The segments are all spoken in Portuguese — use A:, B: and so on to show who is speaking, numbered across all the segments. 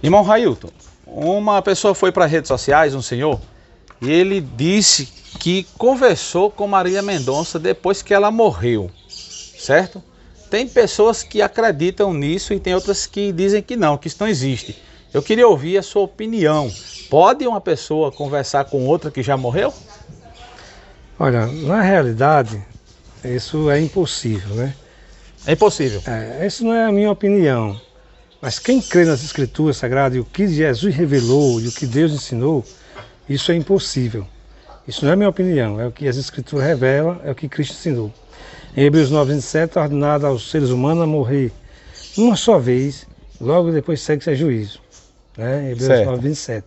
A: Irmão Railton, uma pessoa foi para as redes sociais, um senhor, e ele disse que conversou com Marília Mendonça depois que ela morreu, certo? Tem pessoas que acreditam nisso e tem outras que dizem que não, que isso não existe. Eu queria ouvir a sua opinião. Pode uma pessoa conversar com outra que já morreu?
B: Olha, na realidade, isso é impossível, né?
A: É impossível.
B: Isso não é a minha opinião. Mas quem crê nas Escrituras Sagradas e o que Jesus revelou e o que Deus ensinou, isso é impossível. Isso não é a minha opinião, é o que as Escrituras revelam, é o que Cristo ensinou. Em Hebreus 9:27, é ordenado aos seres humanos a morrer uma só vez, logo depois segue-se a juízo. Né? Hebreus 9:27.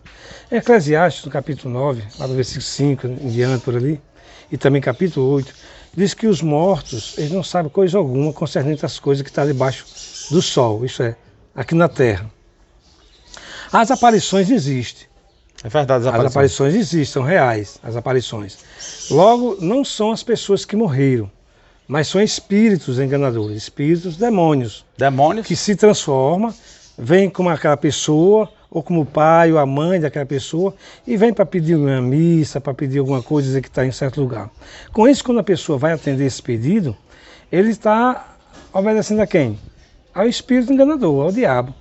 B: Em Eclesiastes, no capítulo 9, lá do versículo 5 em diante por ali, e também capítulo 8, diz que os mortos, eles não sabem coisa alguma concernente às coisas que estão debaixo do sol, isso é, aqui na terra. As aparições existem.
A: É verdade,
B: as aparições existem, são reais, as aparições. Logo, não são as pessoas que morreram, mas são espíritos enganadores, espíritos demônios.
A: Demônios?
B: Que se transformam, vêm como aquela pessoa, ou como o pai ou a mãe daquela pessoa, e vem para pedir uma missa, para pedir alguma coisa, dizer que está em certo lugar. Com isso, quando a pessoa vai atender esse pedido, ele está obedecendo a quem? Ao espírito enganador, ao diabo.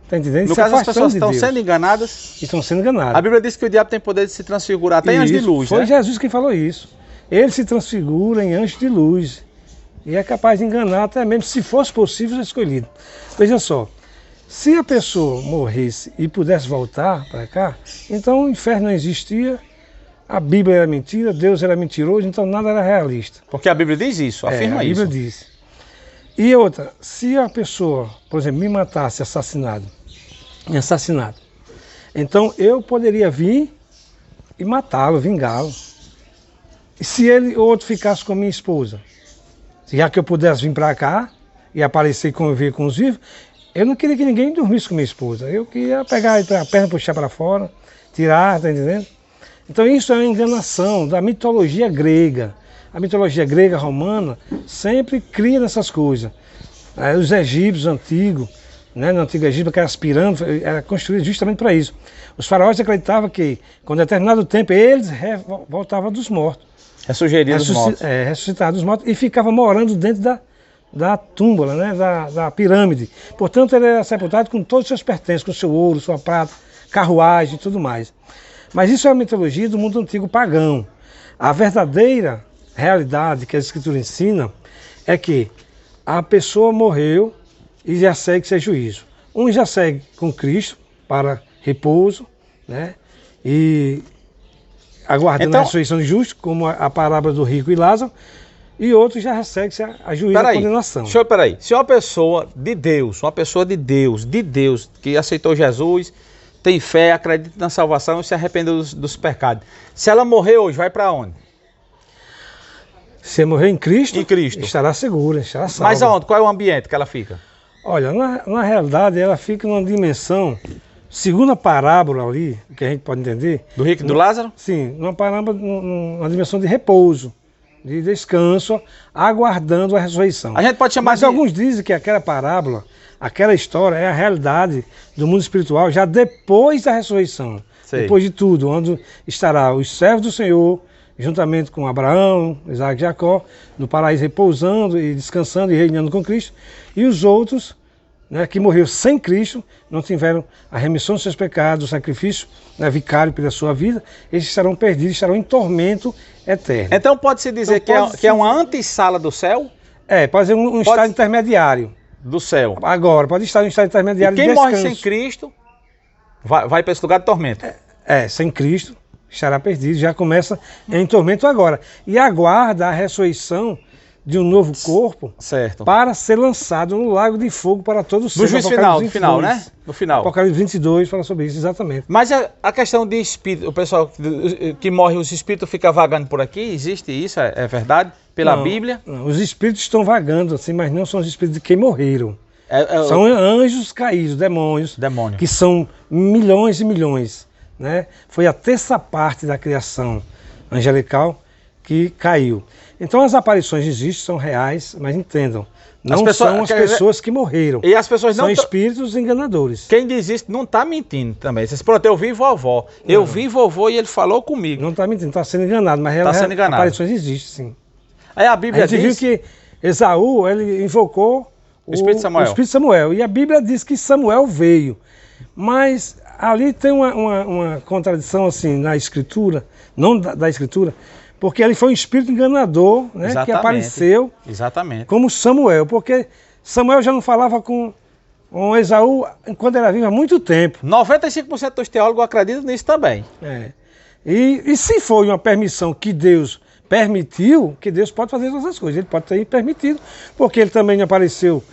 B: Está entendendo?
A: No caso, as pessoas estão sendo enganadas.
B: Estão sendo enganadas.
A: A Bíblia diz que o diabo tem poder de se transfigurar até em anjo de luz,
B: foi
A: né?
B: Jesus quem falou isso. Ele se transfigura em anjo de luz. E é capaz de enganar até mesmo, se fosse possível, ser escolhido. Veja só, se a pessoa morresse e pudesse voltar para cá, então o inferno não existia, a Bíblia era mentira, Deus era mentiroso, então nada era realista.
A: Porque a Bíblia diz isso, afirma isso.
B: A Bíblia diz. E outra, se a pessoa, por exemplo, me matasse assassinado, então eu poderia vir e matá-lo, vingá-lo. E se ele ou outro ficasse com a minha esposa, já que eu pudesse vir para cá e aparecer e conviver com os vivos, eu não queria que ninguém dormisse com minha esposa. Eu queria pegar a perna, puxar para fora, tirar, tá entendendo? Então isso é uma enganação da mitologia grega. A mitologia grega, romana, sempre cria nessas coisas. Os egípcios antigos, né, no Antigo Egito, aquelas pirâmides, eram construídas justamente para isso. Os faraós acreditavam que, com determinado tempo, eles voltavam dos mortos.
A: Ressurgiria dos mortos.
B: Ressuscitados dos mortos e ficavam morando dentro da túmula, né, da pirâmide. Portanto, ele era sepultado com todos os seus pertences, com seu ouro, sua prata, carruagem e tudo mais. Mas isso é a mitologia do mundo antigo pagão. A verdadeira realidade que a Escritura ensina é que a pessoa morreu e já segue seu juízo. Um já segue com Cristo para repouso, né, e aguardando a ressurreição de justos, como a parábola do rico e Lázaro, e outro já recebe a juízo da condenação.
A: Peraí, se uma pessoa de Deus, que aceitou Jesus, tem fé, acredita na salvação e se arrependeu dos pecados, se ela morrer hoje, vai para onde?
B: Se morrer em Cristo,
A: estará
B: segura, estará salva.
A: Mas aonde? Qual é o ambiente que ela fica?
B: Olha, na realidade ela fica numa dimensão, segundo a parábola ali, que a gente pode entender...
A: Do rico e do Lázaro?
B: Sim, numa parábola, numa dimensão de repouso, de descanso, aguardando a ressurreição.
A: A gente pode chamar
B: Mas alguns dizem que aquela parábola, aquela história é a realidade do mundo espiritual já depois da ressurreição. Sei. Depois de tudo, onde estará os servos do Senhor, juntamente com Abraão, Isaac e Jacó, no paraíso repousando e descansando e reinando com Cristo, e os outros, né, que morreram sem Cristo, não tiveram a remissão dos seus pecados, o sacrifício, né, vicário pela sua vida, eles estarão perdidos, estarão em tormento eterno.
A: Então pode-se dizer que é uma antessala do céu?
B: Pode ser um estado intermediário.
A: Do céu.
B: Agora, pode estar em um estado intermediário de
A: descanso.
B: Quem
A: morre sem Cristo, vai para esse lugar de tormento.
B: Sem Cristo, estará perdido, já começa em tormento agora. E aguarda a ressurreição de um novo corpo,
A: certo,
B: para ser lançado no lago de fogo para todos os
A: no juízo final, né? No final.
B: Apocalipse 22 fala sobre isso, exatamente.
A: Mas a questão de espírito, o pessoal que morre, os espíritos ficam vagando por aqui, existe isso? É verdade? Pela Bíblia?
B: Não, os espíritos estão vagando assim, mas não são os espíritos de quem morreram. São anjos caídos, demônios, que são milhões e milhões, né? Foi a terça parte da criação angelical que caiu. Então as aparições existem, são reais, mas entendam, não são as pessoas que morreram.
A: E as pessoas não
B: são espíritos enganadores.
A: Quem diz isso não está mentindo também. Vocês pronto, eu vi vovó, eu vi vovô e ele falou comigo.
B: Não está mentindo, está sendo enganado, mas aparições existem, sim.
A: Aí a Bíblia diz...
B: viu que Esaú, ele invocou
A: o Espírito
B: Samuel. E a Bíblia diz que Samuel veio. Mas ali tem uma contradição assim na Escritura, não da Escritura, porque ele foi um espírito enganador, né, que apareceu como Samuel. Porque Samuel já não falava com Esaú quando era vivo há muito tempo.
A: 95% dos teólogos acreditam nisso também.
B: E se foi uma permissão que Deus permitiu, que Deus pode fazer todas as coisas, ele pode ter permitido, porque ele também apareceu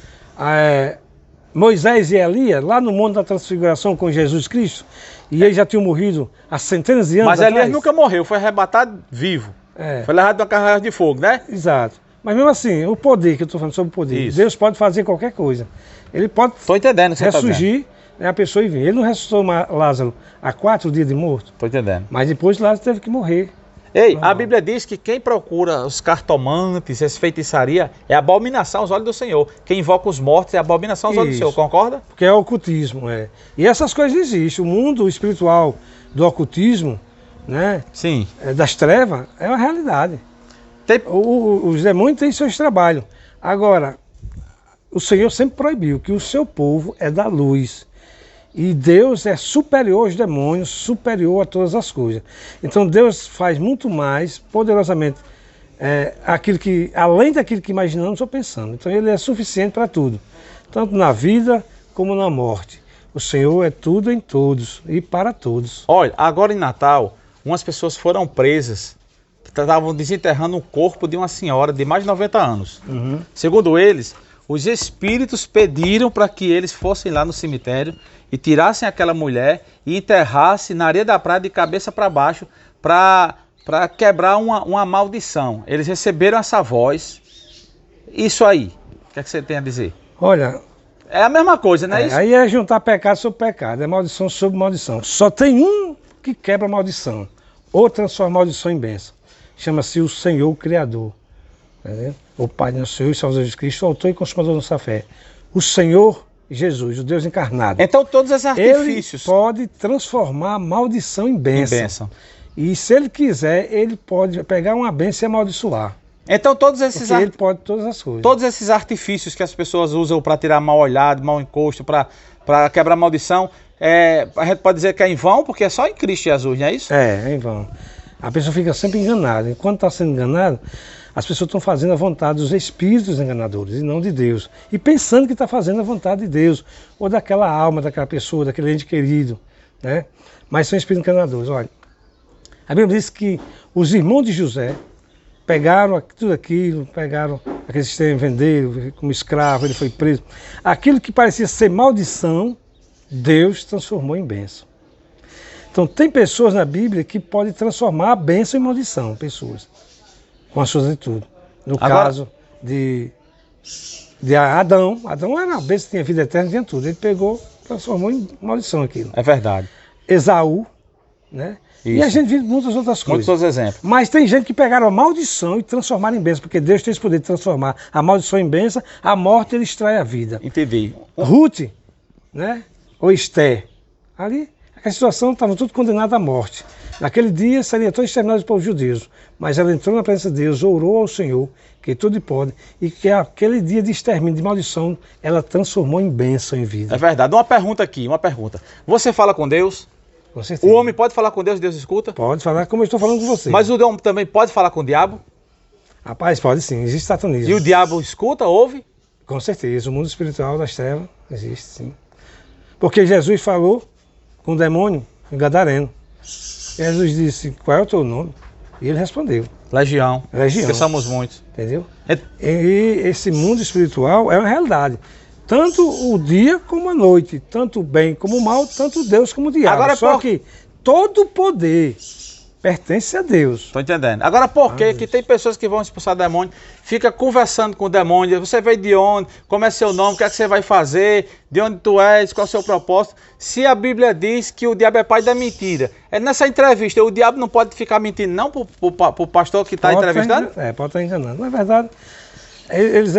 B: Moisés e Elias lá no Monte da Transfiguração com Jesus Cristo, e eles já tinham morrido há centenas de anos
A: atrás. Mas Elias nunca morreu, foi arrebatado vivo. Foi levado numa carruagem de fogo, né?
B: Exato. Mas mesmo assim, o poder que eu estou falando sobre o poder, isso. Deus pode fazer qualquer coisa. Ele pode ressurgir, né, a pessoa e vir. Ele não ressuscitou Lázaro há 4 dias de morto.
A: Estou entendendo.
B: Mas depois Lázaro teve que morrer.
A: Ei, a Bíblia diz que quem procura os cartomantes, essa feitiçaria, é abominação aos olhos do Senhor. Quem invoca os mortos é abominação aos olhos do Senhor, concorda?
B: Porque é ocultismo, E essas coisas existem. O mundo espiritual do ocultismo, né?
A: Sim.
B: Das trevas, é uma realidade. Os demônios têm seus trabalhos. Agora, o Senhor sempre proibiu que o seu povo é da luz. E Deus é superior aos demônios, superior a todas as coisas. Então Deus faz muito mais, poderosamente, além daquilo que imaginamos ou pensamos. Então Ele é suficiente para tudo, tanto na vida como na morte. O Senhor é tudo em todos e para todos.
A: Olha, agora em Natal, umas pessoas foram presas, que estavam desenterrando um corpo de uma senhora de mais de 90 anos.
B: Uhum.
A: Segundo eles, os espíritos pediram para que eles fossem lá no cemitério e tirassem aquela mulher e enterrassem na areia da praia de cabeça para baixo para quebrar uma maldição. Eles receberam essa voz. Isso aí, o que é que você tem a dizer?
B: Olha...
A: É a mesma coisa, não é isso?
B: Aí é juntar pecado sobre pecado, é maldição sobre maldição. Só tem um que quebra a maldição, ou transforma a maldição em bênção. Chama-se o Senhor Criador. Entendeu? O Pai do nosso Senhor e Salvador Jesus Cristo, autor e consumador da nossa fé. O Senhor Jesus, o Deus encarnado.
A: Então todos esses artifícios...
B: Ele pode transformar a maldição em bênção. E se ele quiser, ele pode pegar uma bênção e amaldiçoar.
A: Então todos esses
B: ele pode todas as coisas.
A: Todos esses artifícios que as pessoas usam para tirar mal olhado, mal encosto, para quebrar maldição, a gente pode dizer que é em vão, porque é só em Cristo Jesus, não é isso?
B: É em vão. A pessoa fica sempre enganada. Enquanto está sendo enganada, as pessoas estão fazendo a vontade dos espíritos enganadores e não de Deus. E pensando que está fazendo a vontade de Deus, ou daquela alma, daquela pessoa, daquele ente querido, né? Mas são espíritos enganadores. Olha, a Bíblia diz que os irmãos de José pegaram tudo aquilo, pegaram aquele sistema, venderam como escravo, ele foi preso. Aquilo que parecia ser maldição, Deus transformou em bênção. Então tem pessoas na Bíblia que podem transformar a bênção em maldição, pessoas, com as suas atitudes. No caso de Adão era uma bênção, tinha vida eterna, tinha tudo. Ele pegou, transformou em maldição aquilo.
A: É verdade.
B: Esaú, né? Isso. E a gente vive muitas outras coisas.
A: Muitos outros exemplos.
B: Mas tem gente que pegaram a maldição e transformaram em bênção, porque Deus tem esse poder de transformar a maldição em bênção, a morte ele extrai a vida.
A: Entendi.
B: Ruth, né? Ou Esther, ali, a situação estava tudo condenado à morte. Naquele dia seria todo exterminado do povo judeu, mas ela entrou na presença de Deus, orou ao Senhor, que tudo pode, e que aquele dia de extermínio, de maldição, ela transformou em bênção, em vida.
A: É verdade. Uma pergunta aqui, uma pergunta. Você fala com Deus?
B: Com certeza.
A: O homem pode falar com Deus e Deus escuta?
B: Pode falar, como eu estou falando com você.
A: Mas o homem também pode falar com o diabo?
B: Rapaz, pode sim, existe satanismo.
A: E o diabo escuta, ouve?
B: Com certeza, o mundo espiritual das trevas existe sim. Porque Jesus falou com o demônio em Gadareno. Jesus disse, qual é o teu nome? E ele respondeu.
A: Legião.
B: Legião.
A: Porque somos muitos.
B: Entendeu? E esse mundo espiritual é uma realidade. Tanto o dia como a noite. Tanto o bem como o mal, tanto Deus como o diabo.
A: Agora,
B: Só que todo poder pertence a Deus.
A: Estou entendendo. Agora, por que tem pessoas que vão expulsar demônio, fica conversando com o demônio, você veio de onde, como é seu nome, o que é que você vai fazer, de onde tu és, qual é o seu propósito. Se a Bíblia diz que o diabo é pai da mentira, é nessa entrevista, o diabo não pode ficar mentindo não para o pastor que está entrevistando?
B: Pode estar enganando. Na verdade, eles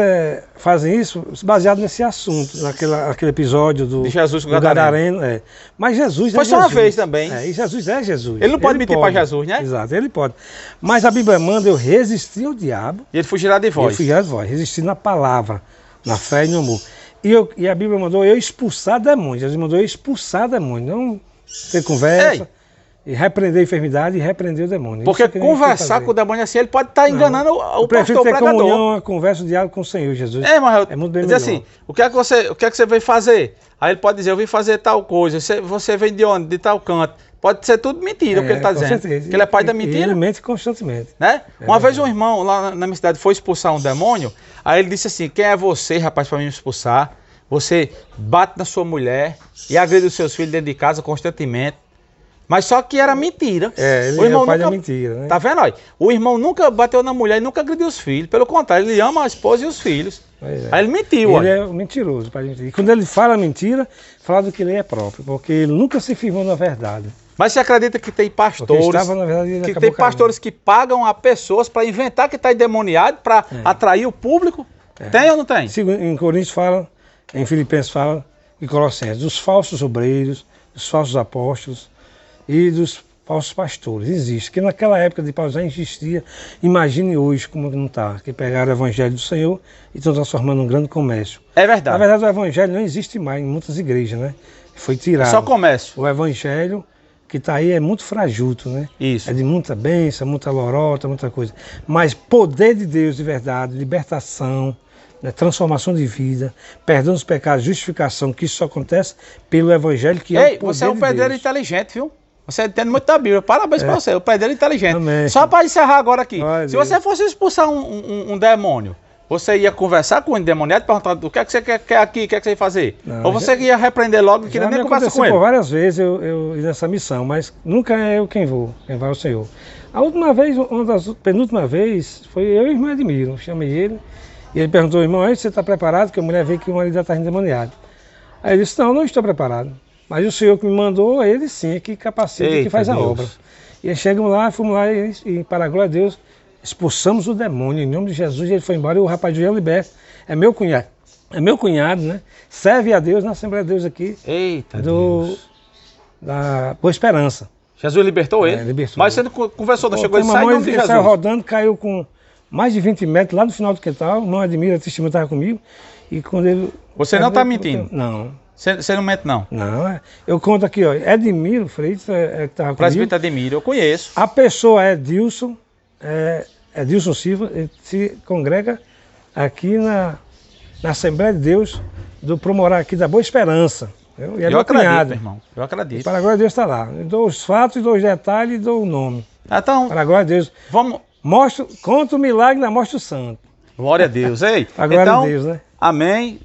B: fazem isso baseado nesse assunto, naquele episódio
A: de Jesus com
B: o Gadareno. Mas Jesus
A: foi só uma vez também.
B: E Jesus é Jesus.
A: Ele não pode mentir para Jesus, né?
B: Exato, ele pode. Mas a Bíblia manda eu resistir ao diabo.
A: E ele fugirá de vós.
B: Resistir na palavra, na fé e no amor. E a Bíblia mandou eu expulsar demônios. Jesus mandou eu expulsar demônios. Não ter conversa. E repreender a enfermidade e repreender o demônio.
A: Porque conversar com o demônio assim, ele pode estar enganando o pastor, o pregador.
B: Comunhão, a conversa, o diálogo com o Senhor Jesus.
A: Mas
B: é muito bem
A: melhor.
B: Assim,
A: o que é que você veio fazer? Aí ele pode dizer, eu vim fazer tal coisa. Você vem de onde? De tal canto. Pode ser tudo mentira o que ele está dizendo.
B: Certeza.
A: Que ele é pai da mentira.
B: Ele mente constantemente.
A: Né? Uma vez um irmão lá na minha cidade foi expulsar um demônio. Aí ele disse assim, quem é você, rapaz, para me expulsar? Você bate na sua mulher e agride os seus filhos dentro de casa constantemente. Mas só que era mentira.
B: Ele é o pai da mentira, né?
A: Tá vendo, olha? O irmão nunca bateu na mulher e nunca agrediu os filhos. Pelo contrário, ele ama a esposa e os filhos. Aí ele mentiu,
B: olha. Ele é mentiroso, pai de mentira. E quando ele fala mentira, fala do que ele é próprio, porque ele nunca se firmou na verdade.
A: Mas você acredita que tem pastores, que pagam a pessoas para inventar que está endemoniado, para atrair o público? Tem ou não tem?
B: Em Coríntios fala, em Filipenses fala, em Colossenses, dos falsos obreiros, dos falsos apóstolos, e dos falsos pastores. Existe. Que naquela época de Paulo já existia. Imagine hoje como não está. Que pegaram o evangelho do Senhor e estão transformando num grande comércio.
A: É verdade.
B: Na verdade, o evangelho não existe mais em muitas igrejas, né? Foi tirado.
A: É só comércio.
B: O evangelho que está aí é muito frajuto, né?
A: Isso.
B: É de muita bênção, muita lorota, muita coisa. Mas poder de Deus de verdade, libertação, né? Transformação de vida, perdão dos pecados, justificação, que isso só acontece pelo evangelho que é o poder de Deus.
A: Você é um pedreiro inteligente, viu? Você entende muito da Bíblia. Parabéns para você, o pedreiro inteligente.
B: Amém.
A: Só para encerrar agora aqui.
B: Ai,
A: se você fosse expulsar um demônio, você ia conversar com o endemoniado e perguntar o que é que você quer aqui, o que é que você ia fazer?
B: Não,
A: ou você ia repreender logo e queria nem conversar com ele?
B: Várias vezes eu ir nessa missão, mas nunca é eu quem vai é o Senhor. A última vez, penúltima vez, foi eu e o irmão Edmiro. Chamei ele e ele perguntou, irmão, aí você está preparado? Que a mulher veio que o marido já está endemoniado. Aí ele disse, não estou preparado. Mas o Senhor que me mandou, ele sim, é que capacita e que faz a obra. E aí chegamos lá, fomos lá e para a glória de Deus, expulsamos o demônio, em nome de Jesus, ele foi embora e o rapaz de liberto. É meu cunhado, né? Serve a Deus na Assembleia de Deus aqui.
A: Eita Deus.
B: Da Boa Esperança.
A: Jesus libertou ele?
B: Libertou.
A: Mas você não conversou, não chegou a sair em nome de Jesus. Ele
B: saiu rodando, caiu com mais de 20 metros lá no final do quintal, não admira, a testemunha estava comigo. E quando ele...
A: Você não está mentindo?
B: Não.
A: Você não mente, não?
B: Não, eu conto aqui, ó, Edmiro Freitas que estava comigo.
A: Presbítero Edmiro, eu conheço.
B: A pessoa é Dilson Silva, ele se congrega aqui na Assembleia de Deus, do Promorar aqui da Boa Esperança. E é
A: eu acredito, irmão, eu acredito.
B: E para a glória de Deus está lá. Eu dou os fatos, dou os detalhes e dou o nome.
A: Então,
B: para a glória de Deus. Conta o milagre na Mostra o Santo.
A: Glória a Deus. Ei,
B: a glória de Deus, né?
A: Amém.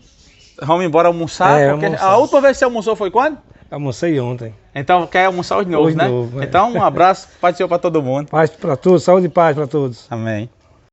A: Vamos embora almoçar, porque almoçar. A última vez que você almoçou foi quando?
B: Almocei ontem.
A: Então quer almoçar hoje de novo, né? Então um abraço, paz do Senhor para todo mundo.
B: Paz para todos, saúde e paz para todos.
A: Amém.